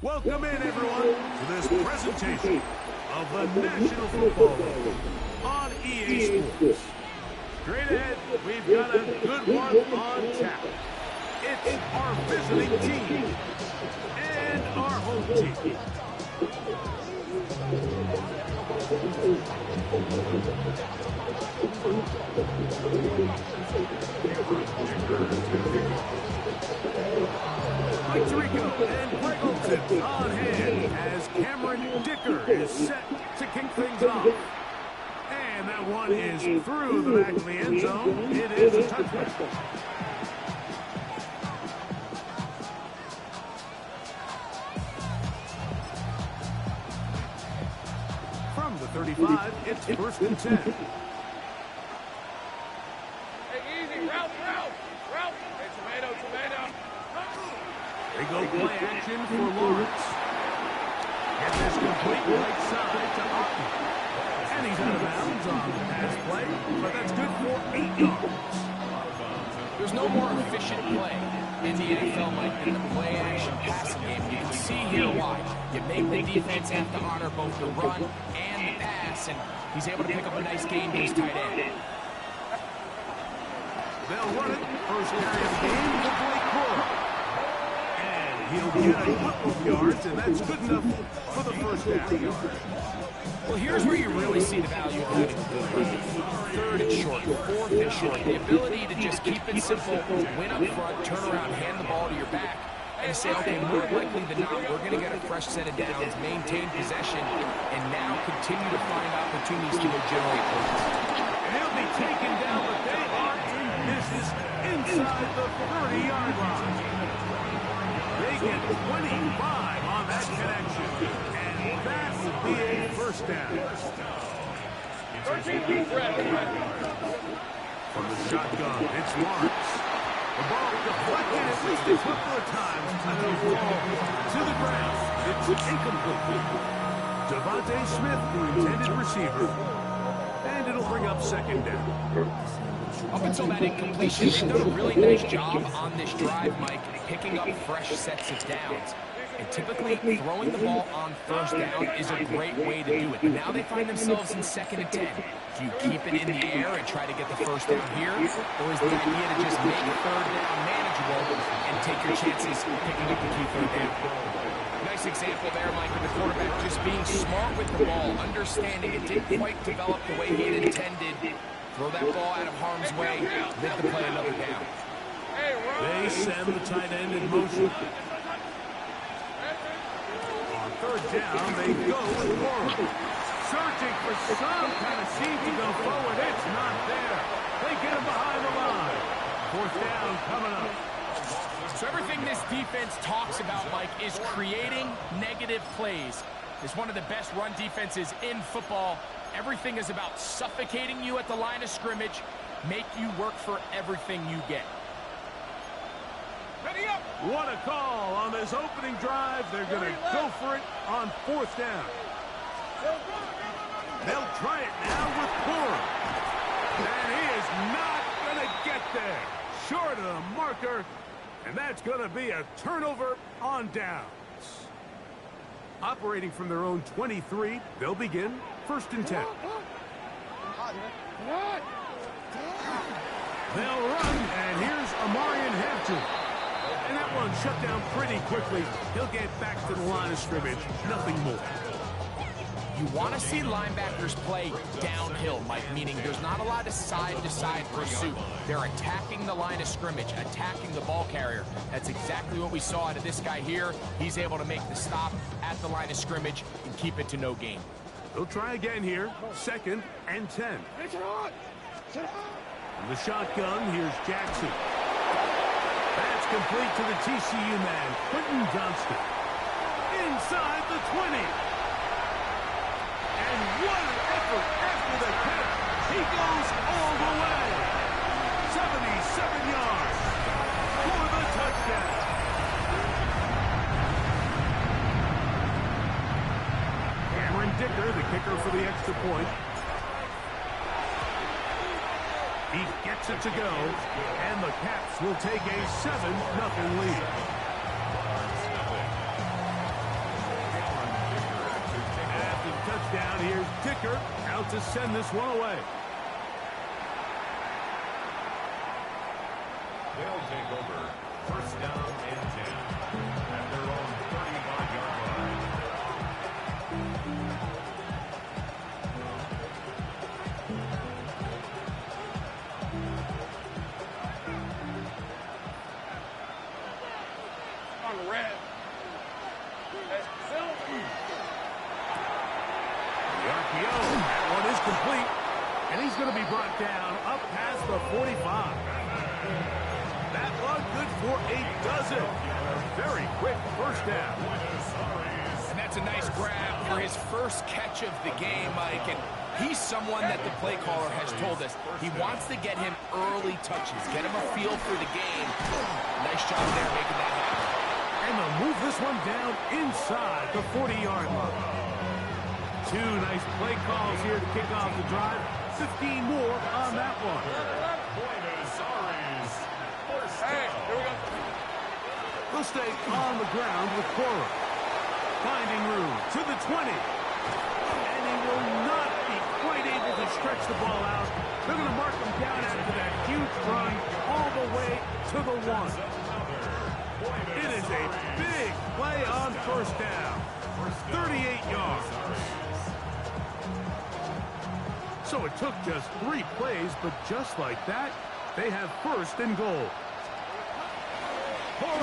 Welcome in, everyone, to this presentation of the National Football League on EA Sports. Straight ahead, we've got a good one on tap. It's our visiting team and our home team. Mike Tirico and Greg Olsen on hand as Cameron Dicker is set to kick things off. And that one is through the back of the end zone. It is a touchback. From the 35, it's 1st and 10. Hey, easy, route. Hey, tomato. They go play action for Lawrence. Get this complete right side to Otten. And he's out of bounds on the pass play, but that's good for 8 yards. There's no more efficient play in the NFL, Mike, than the play-action passing game. You can see here why. You make the defense have to honor both the run and the pass, and he's able to pick up a nice gain to his tight end. They'll run it. First carry of the game to Blake Moore. And he'll get a couple of yards, and that's good enough for the first down. Well, here's where you really see the value of having a good run. 3rd and short, 4th and short. The ability to just keep it simple, win up front, turn around, hand the ball to your back, and say, okay, more likely than not, we're going to get a fresh set of downs, maintain possession, and now continue to find opportunities to generate points. And he'll be taken down, but they are in business inside the 30-yard line. They get 25 on that connection, and that will be a first down. 13 feet red. From the shotgun, it's Lawrence. The ball deflected at least a couple of times, and it'll fall to the ground. It's incomplete. Devontae Smith, the intended receiver, and it'll bring up 2nd down. Up until that incompletion, they've done a really nice job on this drive, Mike, picking up fresh sets of downs. And typically, throwing the ball on 1st down is a great way to do it. But now they find themselves in 2nd and 10. Do you keep it in the air and try to get the 1st down here? Or is the idea to just make 3rd down manageable and take your chances picking up the key 3rd down? Nice example there, Mike, of the quarterback just being smart with the ball, understanding it didn't quite develop the way he had intended. Throw that ball out of harm's way, make the play another down. They send the tight end in motion. On 3rd down, they go with Warren. Searching for some kind of seam to go forward. It's not there. They get him behind the line. 4th down coming up. So everything this defense talks about, Mike, is creating negative plays. It's one of the best run defenses in football. Everything is about suffocating you at the line of scrimmage, make you work for everything you get. Ready up. What a call on this opening drive. They're going to go for it on 4th down. They'll try it now with Corum. And he is not going to get there. Short of the marker. And that's going to be a turnover on downs. Operating from their own 23, they'll begin 1st and 10. They'll run, and here's Amarian Hampton. And that one shut down pretty quickly. He'll get back to the line of scrimmage. Nothing more. You want to see linebackers play downhill, Mike, meaning there's not a lot of side-to-side pursuit. They're attacking the line of scrimmage, attacking the ball carrier. That's exactly what we saw out of this guy here. He's able to make the stop at the line of scrimmage and keep it to no gain. They'll try again here. 2nd and 10. From the shotgun, here's Jackson. That's complete to the TCU man, Quentin Johnston. Inside the 20. And what an effort after the catch. He goes all the way. 77 yards for the touchdown. Cameron Dicker, the kicker for the extra point. He gets it to go, and the Caps will take a 7-0 lead. down. Here's Dicker out to send this one away. They'll take over. First down and 10 at their own 35-yard line. On the red. That's Silver. The RPO, that one is complete. And he's going to be brought down up past the 45. That one good for a dozen. Very quick first down. And that's a nice grab for his first catch of the game, Mike. And he's someone that the play caller has told us he wants to get him early touches, get him a feel for the game. Nice job there making that happen. And they'll move this one down inside the 40-yard line. Two nice play calls here to kick off the drive. 15 more on that one. Hey, here we go. They'll stay on the ground with Cora. Finding room to the 20. And he will not be quite able to stretch the ball out. They're going to mark him down after that huge run all the way to the 1. It is a big play on first down. 38 yards. So it took just 3 plays, but just like that, they have first and goal. No,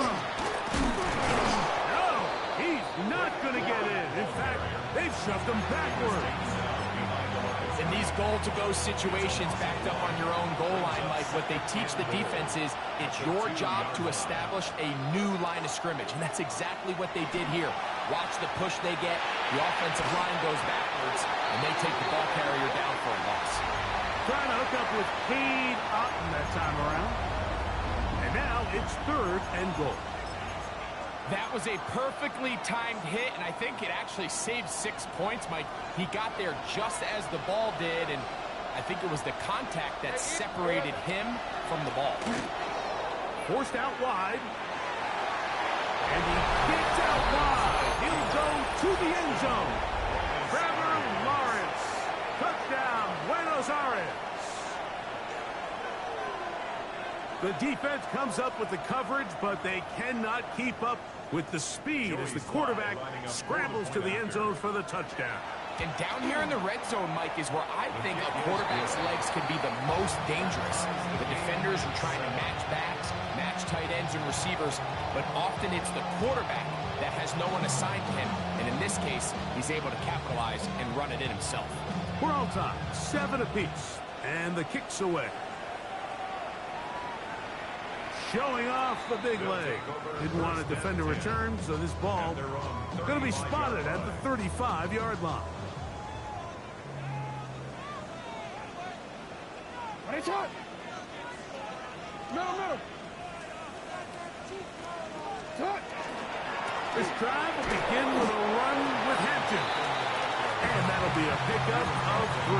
he's not going to get in. In fact, they've shoved him backwards. In these goal-to-go situations, backed up on your own goal line, Mike, what they teach the defense is it's your job to establish a new line of scrimmage, and that's exactly what they did here. Watch the push they get. The offensive line goes backwards, and they take the ball carrier down for a loss. Trying to hook up with Cade Otten that time around. And now it's 3rd and goal. That was a perfectly timed hit, and I think it actually saved 6 points, Mike. He got there just as the ball did, and I think it was the contact that separated him from the ball. Forced out wide. And he gets out wide. He'll go to the end zone. Trevor Lawrence. Touchdown, Buenos Aires. The defense comes up with the coverage, but they cannot keep up with the speed as the quarterback scrambles to the end zone for the touchdown. And down here in the red zone, Mike, is where I think a quarterback's legs can be the most dangerous. The defenders are trying to match backs, match tight ends and receivers, but often it's the quarterback that has no one assigned to him. And in this case, he's able to capitalize and run it in himself. We're all time, 7 apiece, and the kick's away. Showing off the big leg. Didn't want to defend a return, so this ball going to be spotted at the 35-yard line. It's hot. No. It's hot. This drive will begin with a run with Hampton. And that'll be a pickup of 3.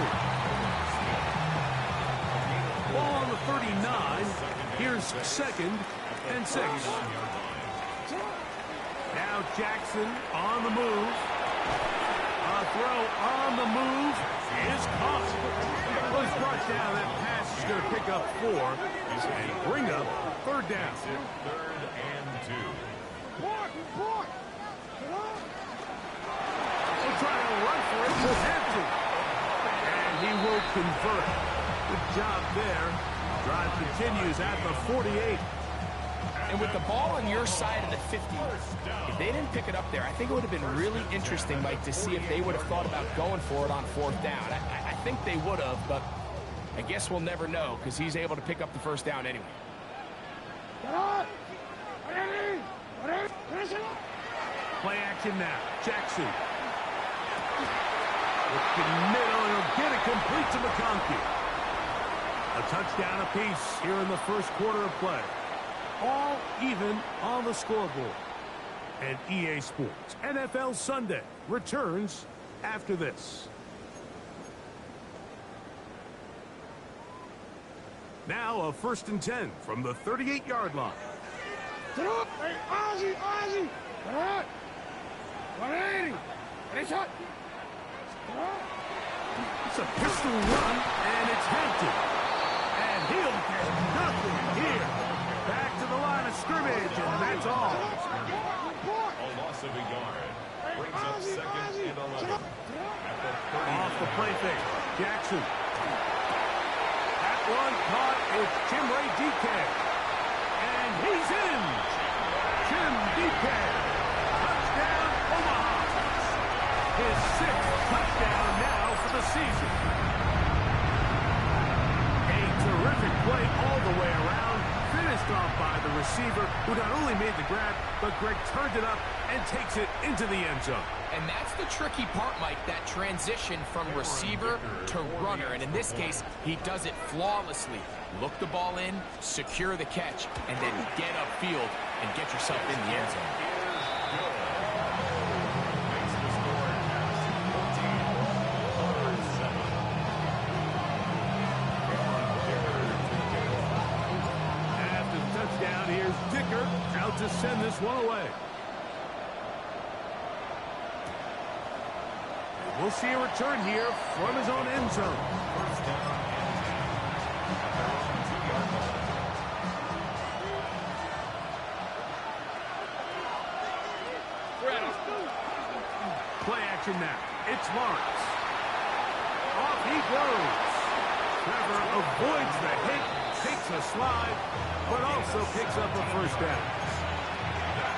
Ball on the 39. Here's 2nd and 6. Now Jackson on the move. A throw on the move is caught. Was brought down. That pass is going to pick up 4 and bring up 3rd down. 3rd and 2. He'll try to run for it with Hampton. And he will convert. Good job there. Drive continues at the 48. And with the ball on your side of the 50, if they didn't pick it up there, I think it would have been really interesting, Mike, to see if they would have thought about going for it on 4th down. I think they would have, but I guess we'll never know because he's able to pick up the 1st down anyway. Play action now. Jackson. Looking middle, and he'll get it complete to McConkey. A touchdown apiece here in the first quarter of play. All even on the scoreboard. And EA Sports NFL Sunday returns after this. Now a 1st and 10 from the 38-yard line. Hey, Ozzy! 180! It's hot! It's a pistol run, and it's Hampton. And he'll get nothing here. Back to the line of scrimmage, and that's all. A loss of a yard. Brings up second and 11. At the 30. Off the play fake. Jackson. That one caught. It's Jim Ray DK. And he's in. Jim DK. Touchdown, Omaha. His 6th touchdown now for the season. A terrific play all the way around. Finished off by the receiver, who not only made the grab, but Greg turned it up and takes it into the end zone. And that's the tricky part, Mike, that transition from receiver to runner. And in this case, he does it flawlessly. Look the ball in, secure the catch, and then get upfield and get yourself in the end zone. Makes the score at 14. After the touchdown, here's Dicker out to send this one away. And we'll see a return here from his own end zone. First down and 10. At their own 2-yard line. Play action now. It's Lawrence. Off he goes. Trevor avoids the hit, takes a slide, but also picks up a first down.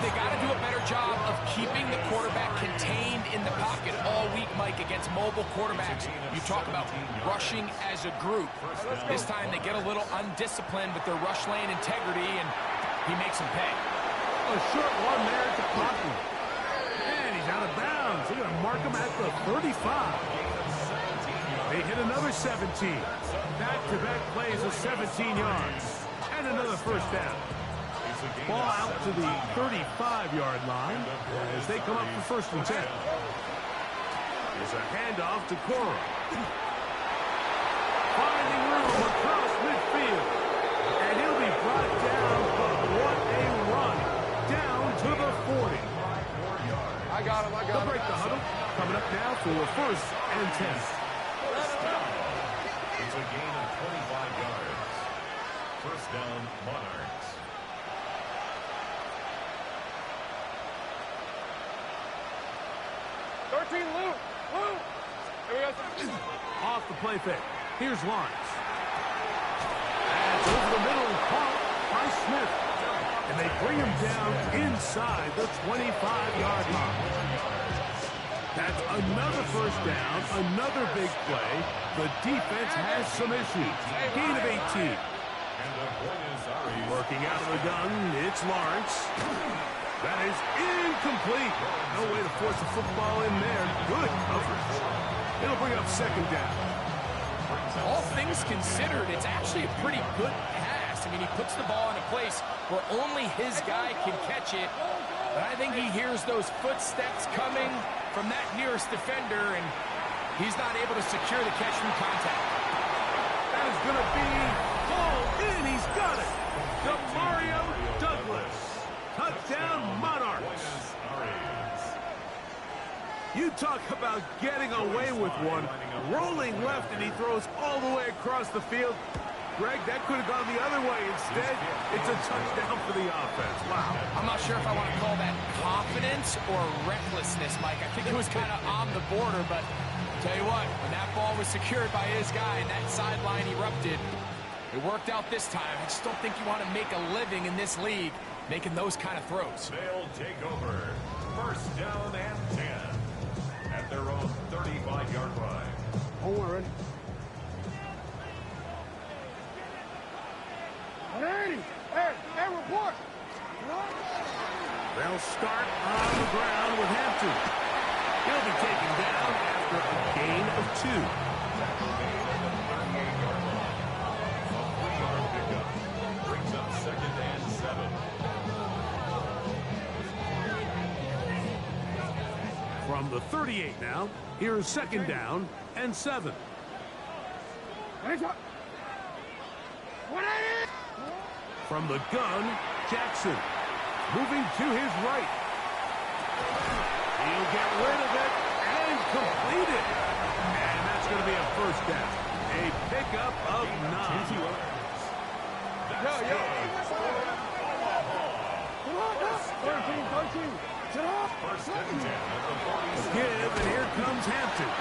They got to do a better job of keeping the quarterback contained in the pocket all week, Mike, against mobile quarterbacks. You talk about rushing as a group. This time they get a little undisciplined with their rush lane integrity, and he makes them pay. A short one there to Cotton. And he's out of bounds. They're going to mark him at the 35. They hit another 17. Back-to-back plays of 17 yards. And another first down. Ball out to the 35-yard line as they come up for first and 10. Here's a handoff to Cora. Finding room across midfield. And he'll be brought down, but what a run. Down to the 40. I got him. They'll break the huddle. Coming up now for first and 10. It's a gain of 25 yards. First down, Monarchs. Off the play fake. Here's Lawrence. And it's over the middle and caught by Smith. And they bring him down inside the 25-yard line. That's another first down, another big play. The defense has some issues. Gain of 18. Working out of the gun, it's Lawrence. That is incomplete. No way to force the football in there. Good coverage. It'll bring up second down. All things considered, it's actually a pretty good pass. I mean, he puts the ball in a place where only his guy can catch it. But I think he hears those footsteps coming from that nearest defender, and he's not able to secure the catch from contact. That is going to be hauled in. He's got it. Demario Douglas. Touchdown, Monarchs. You talk about getting away with one. Rolling left, and he throws all the way across the field. Greg, that could have gone the other way. Instead, it's a touchdown for the offense. Wow. I'm not sure if I want to call that confidence or recklessness, Mike. I think it was kind of on the border, but tell you what, when that ball was secured by his guy and that sideline erupted, it worked out this time. I just don't think you want to make a living in this league making those kind of throws. They'll take over. First down and 10 at their own 35-yard line. Oh, we're ready. Hey, report. They'll start on the ground with Hampton. He'll be taken down after a gain of 2. Brings up second and 7. From the 38 now, here's second down and 7. From the gun, Jackson. Moving to his right. He'll get rid of it and complete it. first down. A pickup of 9. Give, and here comes Hampton.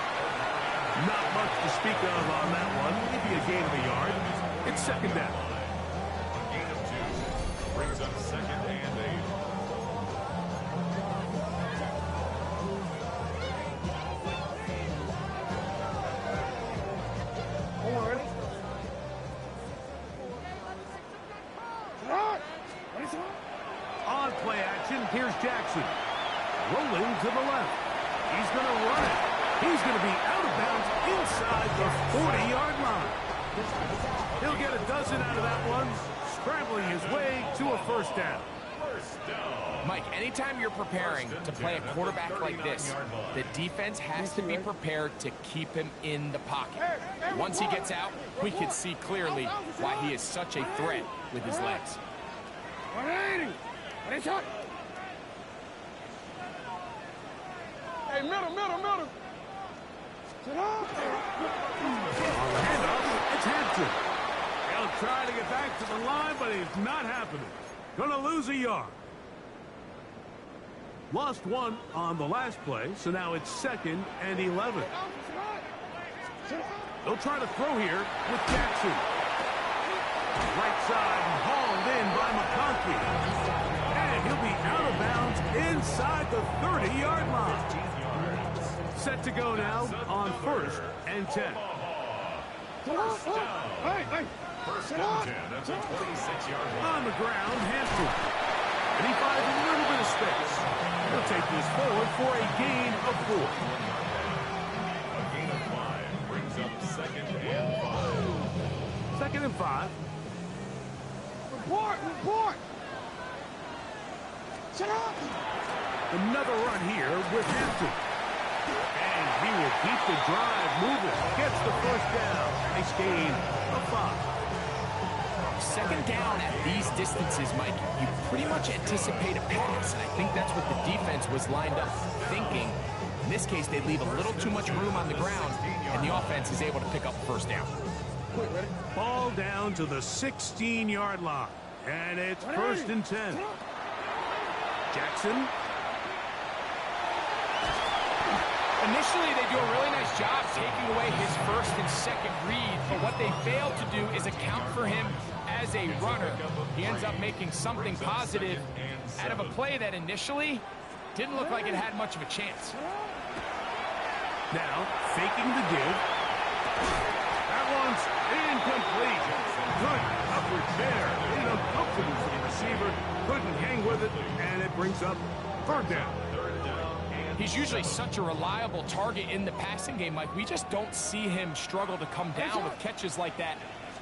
Not much to speak of on that one. Maybe a gain of a yard. It's second down. A gain of 2 brings up second and 8. On play action, here's Jackson. Rolling to the left. He's going to run it. He's going to be out of bounds inside the 40-yard line. He'll get a dozen out of that one, scrambling his way to a first down. Mike, anytime you're preparing to play a quarterback like this, the defense has to be prepared to keep him in the pocket. Once he gets out, we can see clearly why he is such a threat with his legs. Hey, middle. On the handoff, it's Hampton. He'll try to get back to the line, but it's not happening. Gonna lose a yard. Lost one on the last play, so now it's second and 11. They'll try to throw here with Jackson. Right side hauled in by McConkey. And he'll be out of bounds inside the 30-yard line. Set to go now on first and 10. First and 10. That's a 26-yard line. On the ground, Hampton. And he finds a little bit of space. He'll take this forward for a gain of 4. A gain of 5 brings up second and 5. Second and 5. Report! Shut up! Another run here with Hampton. And he will keep the drive moving. Gets the first down. Nice gain of 5. Second down at these distances, Mike, you pretty much anticipate a pass, and I think that's what the defense was lined up thinking. In this case, they leave a little too much room on the ground, and the offense is able to pick up first down. Ball down to the 16-yard line. And it's first and 10. Jackson. Initially, they do a really nice job taking away his first and second read, but what they failed to do is account for him as a runner. He ends up making something positive out of a play that initially didn't look like it had much of a chance. Now, faking the give. That one's incomplete. Good upward chair. Uncomfortable for the receiver. Couldn't hang with it, and it brings up third down. He's usually such a reliable target in the passing game, Mike. We just don't see him struggle to come down with catches like that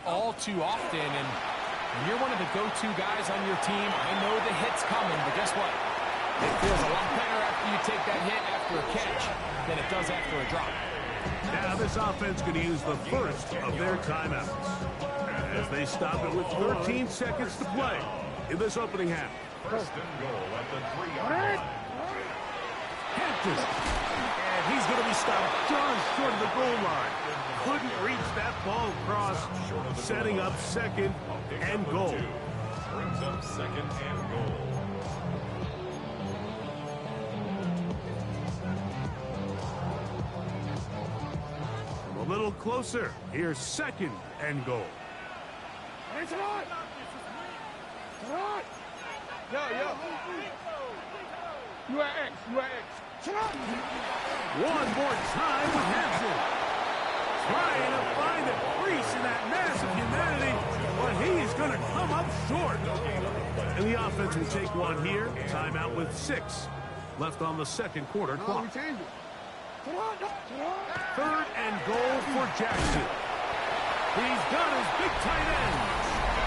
all too often. And when you're one of the go-to guys on your team, I know the hit's coming, but guess what? It feels a lot better after you take that hit after a catch than it does after a drop. Now this offense going to use the first of their timeouts as they stop it with 13 seconds to play in this opening half. First and goal at the 3-yard line. Hampton. And he's going to be stopped just short of the goal line. Couldn't reach that ball across, setting up second and goal. Brings up second and goal. A little closer. Here's second and goal. Yo. You are X. One more time with Hampton. Trying to find a crease in that mass of humanity, but he's going to come up short. And the offense will take one here. Timeout with 6 left on the second quarter clock. Third and goal for Jackson. He's got his big tight end.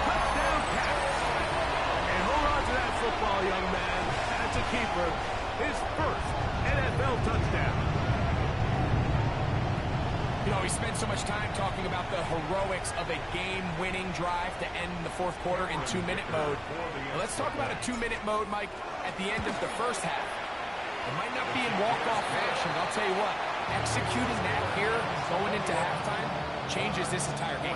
Touchdown pass. And hold on to that football, young man. That's a keeper. His first NFL touchdown. You know, we spent so much time talking about the heroics of a game-winning drive to end the fourth quarter in 2-minute mode. Now let's talk about a 2-minute mode, Mike, at the end of the first half. It might not be in walk-off fashion, but I'll tell you what, Executing that here, going into halftime, changes this entire game.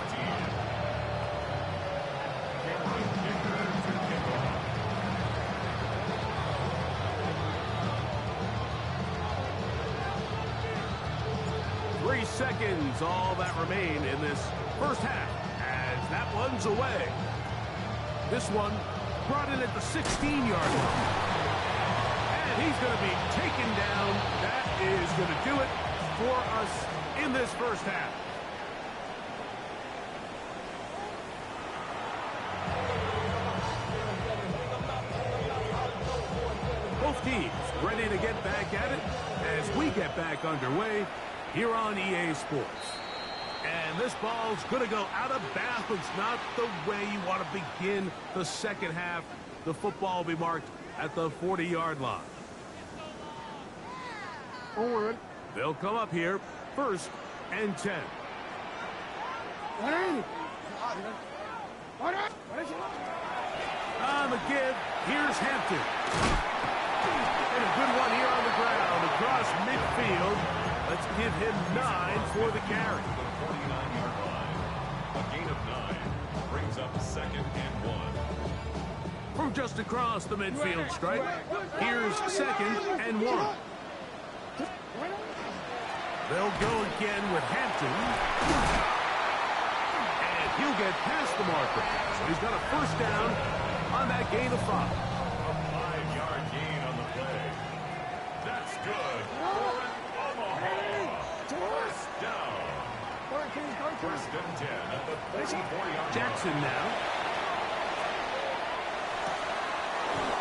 3 seconds, all that remain in this first half, as that one's away. This one brought in at the 16-yard line. And he's going to be taken down. That is going to do it for us in this first half. Both teams ready to get back at it as we get back underway here on EA Sports. And this ball's going to go out of bounds, not the way you want to begin the second half. The football will be marked at the 40-yard line. They'll come up here, 1st and 10. On the give, here's Hampton. And a good one here on the ground across midfield. Let's give him 9 for the carry. 49-yard line. A gain of 9 brings up 2nd and 1. From just across the midfield stripe, here's 2nd and 1. They'll go again with Hampton. And he'll get past the marker. So he's got a 1st down on that gain of 5. A 5-yard gain on the play. That's good. First down. 1st and 10 at the 34-yard line. Jackson now.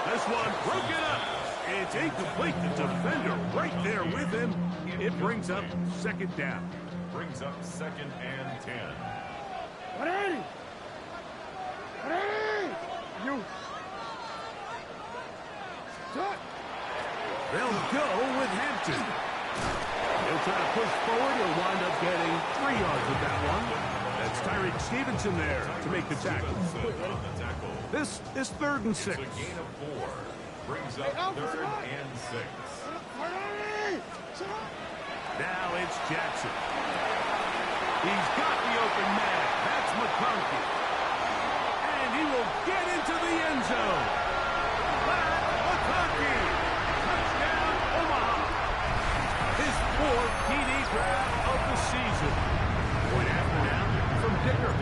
This one broken up. It's incomplete. The defender right there with him. It brings up 2nd down. Brings up 2nd and 10. They'll go with Hampton. He'll try to push forward. He'll wind up getting 3 yards with that one. That's Tyreek Stevenson there to make the tackle. This is 3rd and 6. It's a gain of 4. Brings up 3rd and 6. Now it's Jackson. He's got the open man. That's McConkey. And he will get into the end zone. McConkey. Touchdown, Omaha. His 4th TD grab of the season. Point after now from Dicker.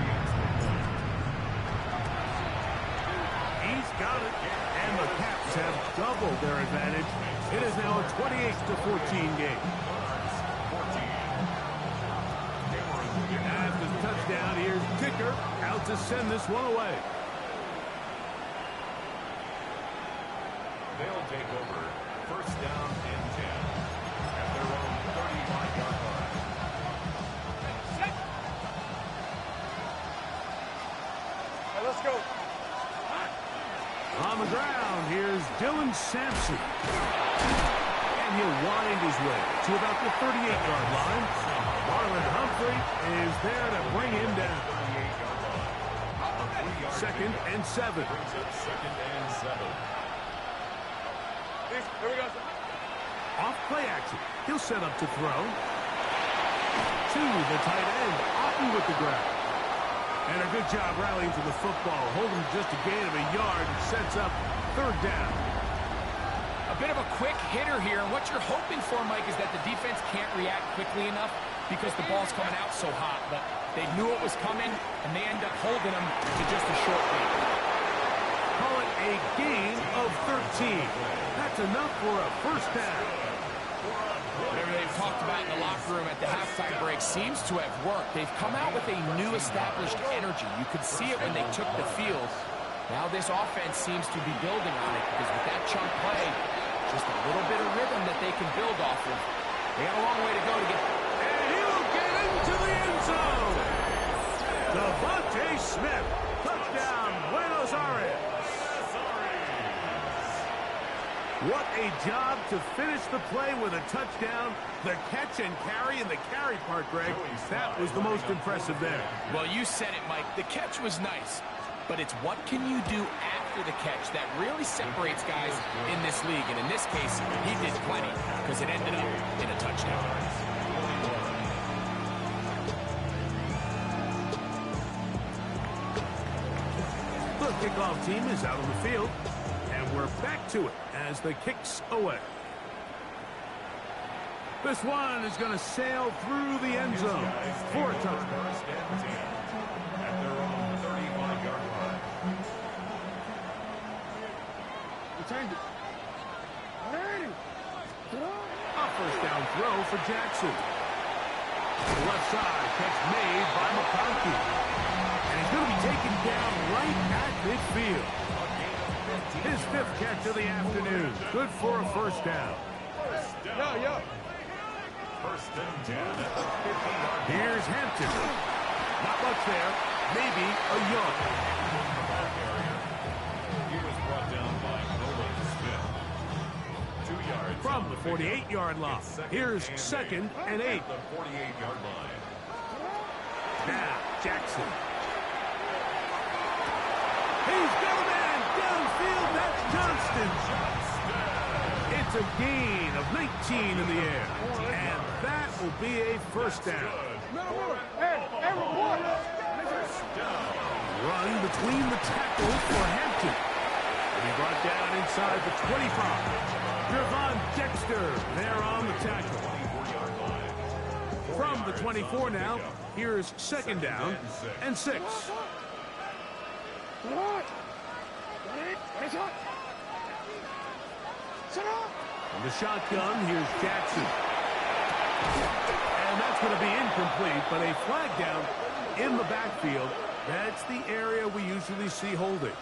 He's got it. And the Caps have doubled their advantage. It is now a 28-14 game. After the touchdown, here's Dicker out to send this one away. They'll take over 1st down and 10 at their own 35-yard line. Hey, let's go. On the ground, here's Dylan Sampson. And he'll wind his way to about the 38-yard line. Marlon Humphrey is there to bring him down. 2nd and 7. Brings up 2nd and 7. Here we go. Off play action. He'll set up to throw. To the tight end. Otten with the grab. And a good job rallying to the football. Holding just a gain of a yard and sets up 3rd down. A bit of a quick hitter here. What you're hoping for, Mike, is that the defense can't react quickly enough because the ball's coming out so hot. But they knew it was coming, and they end up holding them to just a short gain. Call it a gain of 13. That's enough for a 1st down. Whatever they've talked about in the locker room at the halftime break seems to have worked. They've come out with a new established energy. You could see it when they took the field. Now this offense seems to be building on it because with that chunk play, just a little bit of rhythm that they can build off of. They got a long way to go to get. And he'll get into the end zone. Devontae Smith. Touchdown, Buenos Aires. What a job to finish the play with a touchdown. The catch and carry, and the carry part, Greg, that was the most impressive there. Well, you said it, Mike. The catch was nice, but it's what can you do after the catch that really separates guys in this league. And in this case, he did plenty because it ended up in a touchdown. kickoff team is out on the field. And we're back to it as the kick's away. This one is going to sail through the end zone for a touchdown. First and 10 at their own 35-yard line. A first down throw for Jackson. The left side, catch made by McConkey. And he's going to be taken down right at midfield. His 5th catch of the afternoon. Good for a first down. First and 10 at the 50-yard line. Here's Hampton. Not much there. Maybe a yard. He was brought down by Nolan Smith. 2 yards. From the 48-yard line. Here's 2nd and 8. At the 48-yard line. Now, Jackson. He's got a man downfield. That's Johnston. It's a gain of 19 in the air. And that will be a first down. Run between the tackles for Hampton. And he brought down inside the 25. Javon Dexter there on the tackle. From the 24 now, here's 2nd down and 6. From the shotgun, here's Jackson. And that's going to be incomplete, but a flag down in the backfield. That's the area we usually see holding.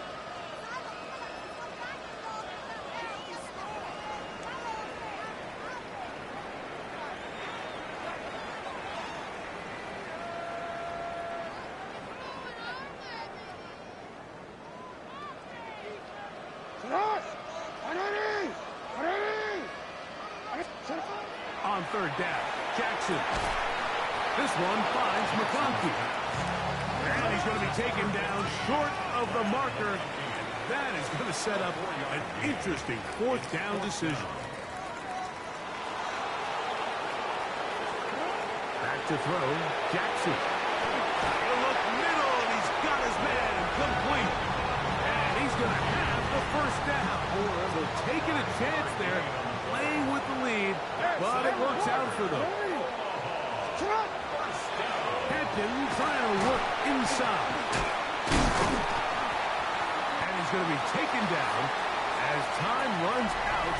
On 3rd down, Jackson. This one finds McConkey. And he's going to be taken down short of the marker. That is going to set up an interesting 4th down decision. Back to throw, Jackson. He'll look middle, and he's got his man complete. And he's going to have the first down. So taking a chance there, playing with the lead, but it works out for them. Hampton trying to work inside. And he's going to be taken down as time runs out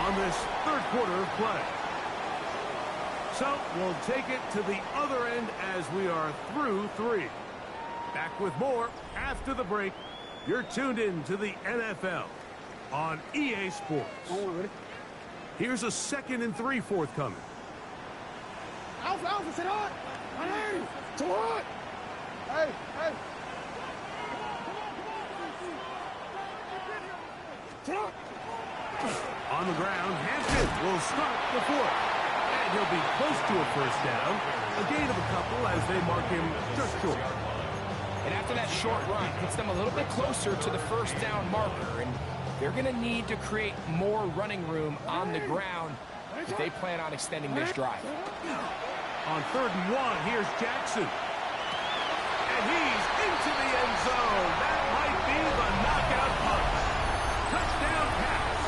on this 3rd quarter of play. So we'll take it to the other end as we are through 3. Back with more after the break. You're tuned in to the NFL on EA Sports. Here's a 2nd and 3 forthcoming. Alpha, sit on! To what? Hey! On the ground, Hampton will start the 4th. And he'll be close to a first down. A gain of a couple as they mark him just short. And after that short run, puts them a little bit closer to the first down marker. And they're going to need to create more running room on the ground if they plan on extending this drive. On 3rd and 1, here's Jackson. And he's into the end zone. That might be the knockout punch. Touchdown pass.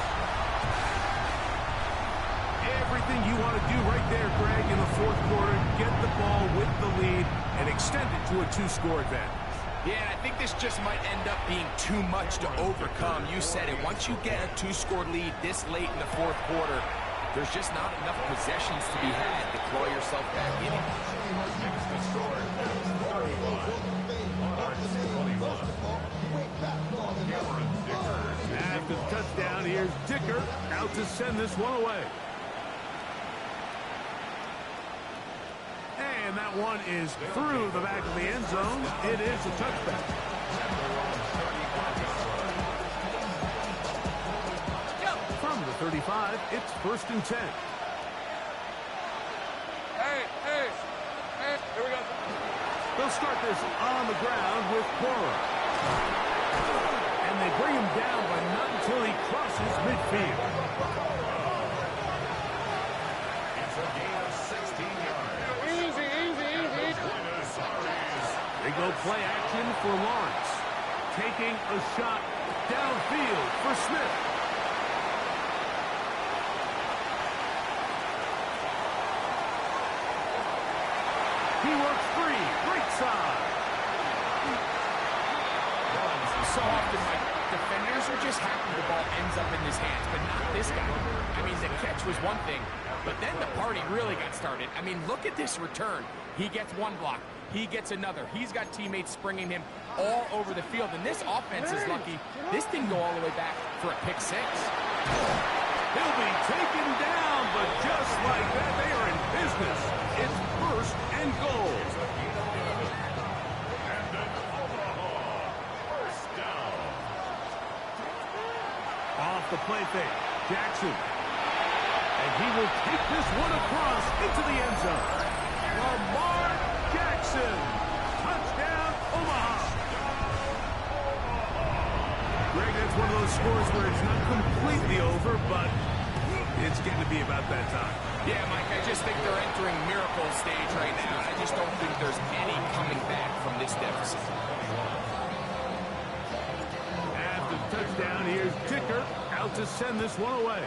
Everything you want to do right there, Greg, in the 4th quarter. Get the ball with the lead and extend it to a 2-score advantage. Yeah, and I think this just might end up being too much to overcome. You said it. Once you get a 2-score lead this late in the 4th quarter, there's just not enough possessions to be had to claw yourself back in it. After the touchdown, here's Dicker out to send this one away. And that one is through the back of the end zone. It is a touchback. From the 35, it's 1st and 10. Hey, here we go. They'll start this on the ground with Cora. And they bring him down, but not until he crosses midfield. It's a gain of 16 yards. Easy. They go play action for Lawrence. taking a shot downfield for Smith. He works free, right side. So often, like, defenders are just happy the ball ends up in his hands, but not this guy. I mean, the catch was one thing, but then the party really got started. I mean, look at this return. He gets one block. He gets another. He's got teammates springing him all over the field, and this offense is lucky. This didn't go all the way back for a pick six. He'll be taken down, but just like that, they are in business. It's first and goal. Off the play fake, Jackson. And he will take this one across into the end zone. Lamar Jackson. Touchdown, Omaha. Greg, that's one of those scores where it's not completely over, but it's getting to be about that time. Yeah, Mike, I just think they're entering miracle stage right now. I just don't think there's any coming back from this deficit. After the touchdown, here's Ticker out to send this one away.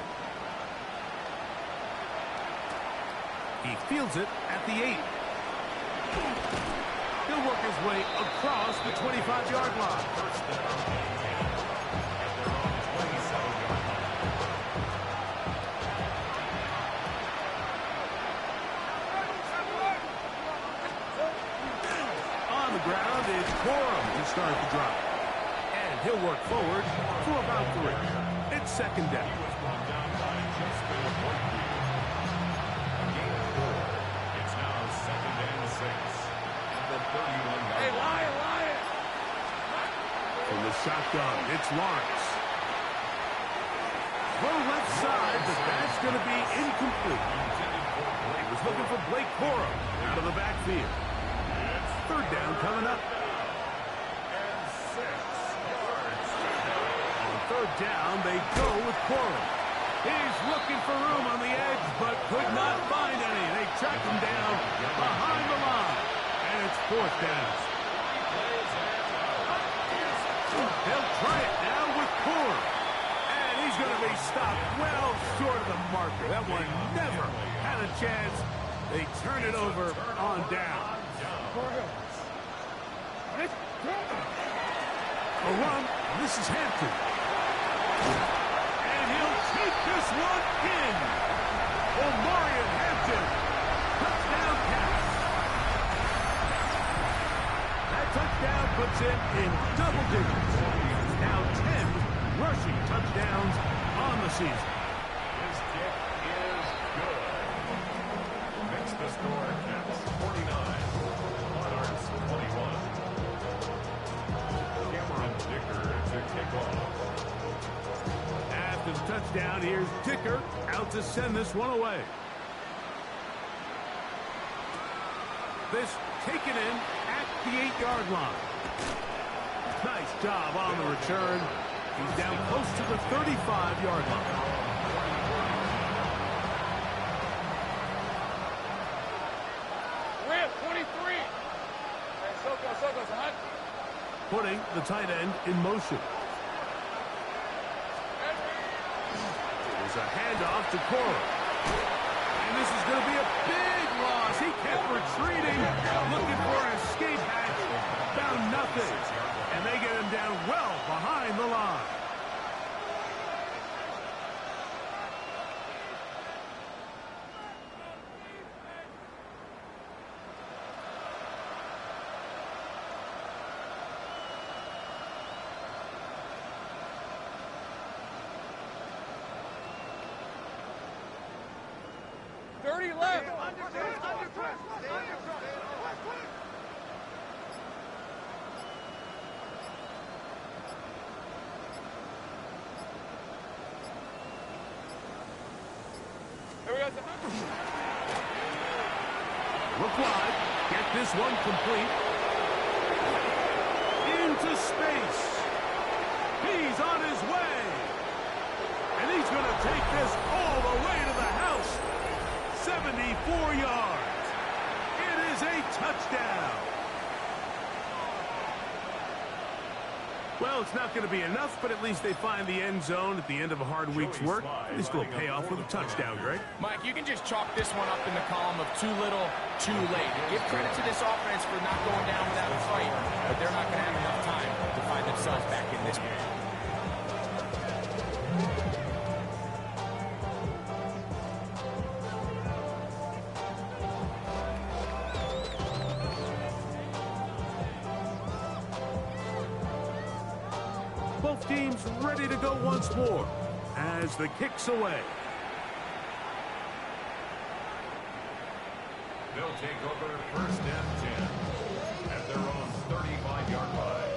He fields it at the 8. He'll work his way across the 25-yard line. On the ground is Corum to start the drive. And he'll work forward for about 3. It's second down. It's now 2nd and 6 at the 31-yard line. From the shotgun, it's Lawrence. Throw left side, but that's going to be incomplete. He was looking for Blake Corum out of the backfield. Third down coming up. On third down, they go with Corum. He's looking for room on the edge, but could not find any. They track him down behind the line. And it's fourth down. They'll try it now with Corum. And he's going to be stopped well short of the marker. That one never had a chance. They turn it over on down. A run. This is Hampton. And he'll take this one in. Omarion Hampton. Touchdown pass. That touchdown puts him in double digits. Now 10 rushing touchdowns on the season. His kick is good. Makes the score Cats 49. Monarchs 21. Cameron Dicker to kick off. After the touchdown, here's Dicker out to send this one away. This taken in at the 8-yard line. Nice job on the return. He's down close to the 35-yard line. We're at 23. Putting the tight end in motion. There's a handoff to Corum. And this is going to be a big loss. He kept retreating, looking for an escape hatch. Found nothing. And they get him down well behind the line. Look wide. Get this one complete. Into space. He's on his way. And he's going to take this all the way to the house. 74 yards. It is a touchdown. Well, it's not going to be enough, but at least they find the end zone at the end of a hard week's work. At least it'll pay off with a touchdown, Greg. Mike, you can just chalk this one up in the column of too little, too late. Give credit to this offense for not going down without a fight, but they're not going to have enough time to find themselves back in this game. Both teams ready to go once more as the kick's away. They'll take over first and 10 at their own 35-yard line.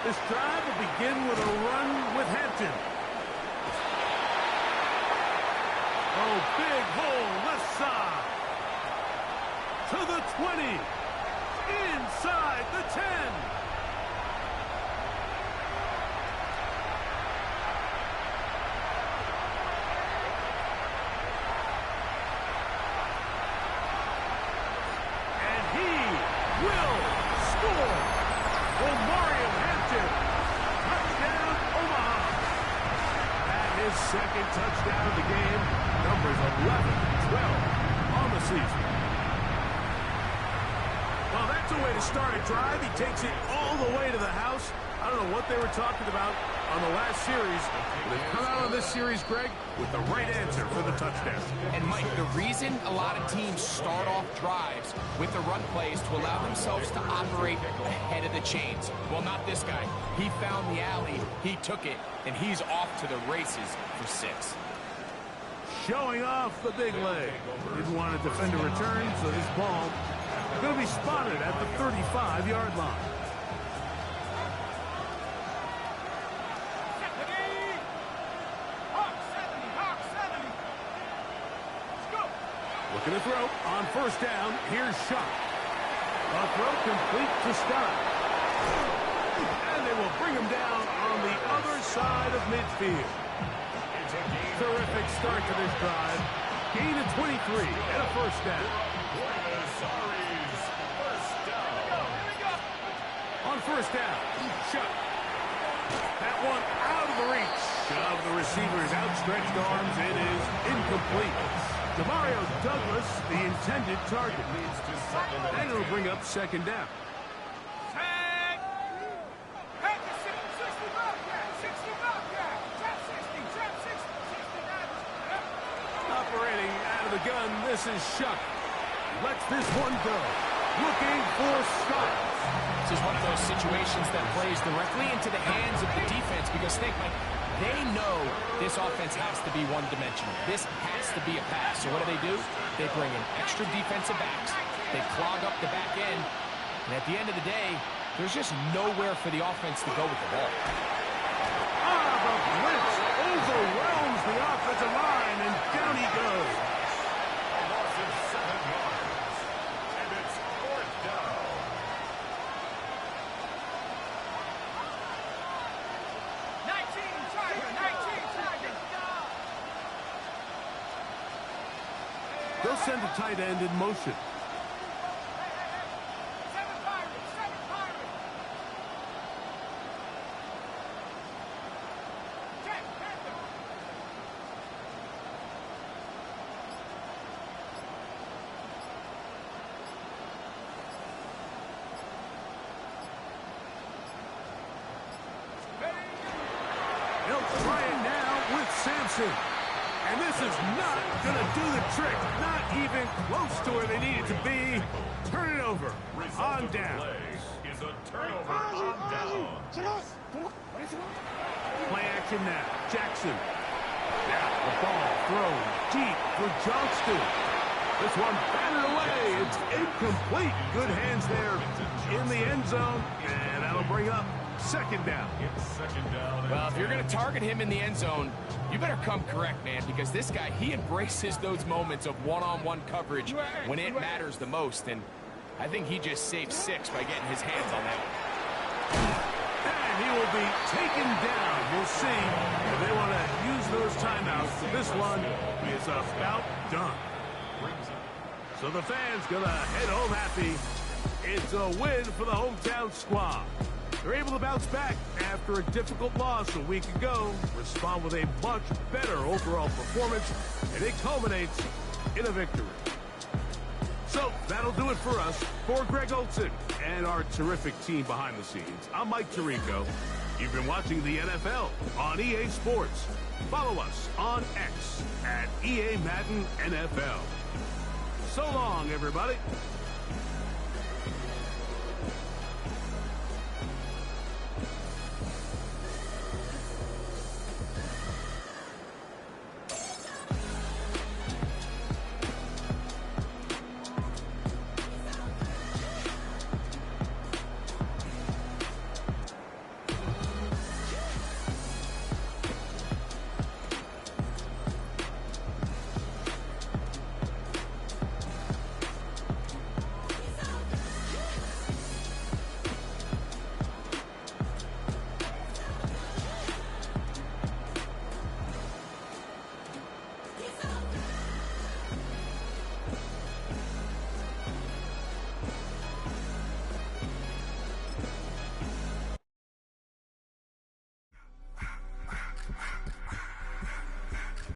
This drive will begin with a run with Hampton. Oh, big hole left side. To the 20. Inside the 10. And he will score. Mario Hampton. Touchdown, Omaha. At his second touchdown of the game. Numbers 11-12 on the season. Well, that's a way to start a drive. He takes it all the way to the house. I don't know what they were talking about on the last series. But they've come out on this series, Greg, with the right answer for the touchdown. And, Mike, the reason a lot of teams start off drives with the run plays to allow themselves to operate ahead of the chains. Well, not this guy. He found the alley, he took it, and he's off to the races for 6. Showing off the big leg. Didn't want to defend a return, so this ball going to be spotted at the 35-yard line. Looking to throw on first down. Here's Shuck. A throw complete to Scott. And they will bring him down on the other side of midfield. Terrific start to this drive. Gain of 23 and a first down. On first down, Shuck. That one out of the reach of the receiver's outstretched arms. It is incomplete. Demario Douglas, the intended target. And it'll bring up second down. Operating out of the gun, this is Shuck. Lets this one go. Looking for Scott. This is one of those situations that plays directly into the hands of the defense because, think, Mike, they know this offense has to be one-dimensional. This has to be a pass. So what do? They bring in extra defensive backs. They clog up the back end. And at the end of the day, there's just nowhere for the offense to go with the ball. The blitz overwhelms the offensive line, and down he goes. A loss of 7 yards. And it's fourth down. They'll send a tight end in motion. They'll try it now with Sampson. And this is not going to do the trick. Not even close to where they need it to be. Turn it over. On down. Is a turnover on down. Play action now. Jackson. Now the ball thrown deep for Johnston. This one batted away. It's incomplete. Good hands there in the end zone. And that'll bring up second down. It's second down. Well, if you're going to target him in the end zone, you better come correct, man, because this guy, he embraces those moments of one-on-one coverage when it matters the most, and I think he just saved 6 by getting his hands on that one. And he will be taken down. We'll see if they want to use those timeouts. This one is about done. So the fans gonna head home happy. It's a win for the hometown squad. They're able to bounce back after a difficult loss a week ago, respond with a much better overall performance, and it culminates in a victory. So that'll do it for us. For Greg Olson and our terrific team behind the scenes, I'm Mike Tirico. You've been watching the NFL on EA Sports. Follow us on X at EA Madden NFL. So long, everybody.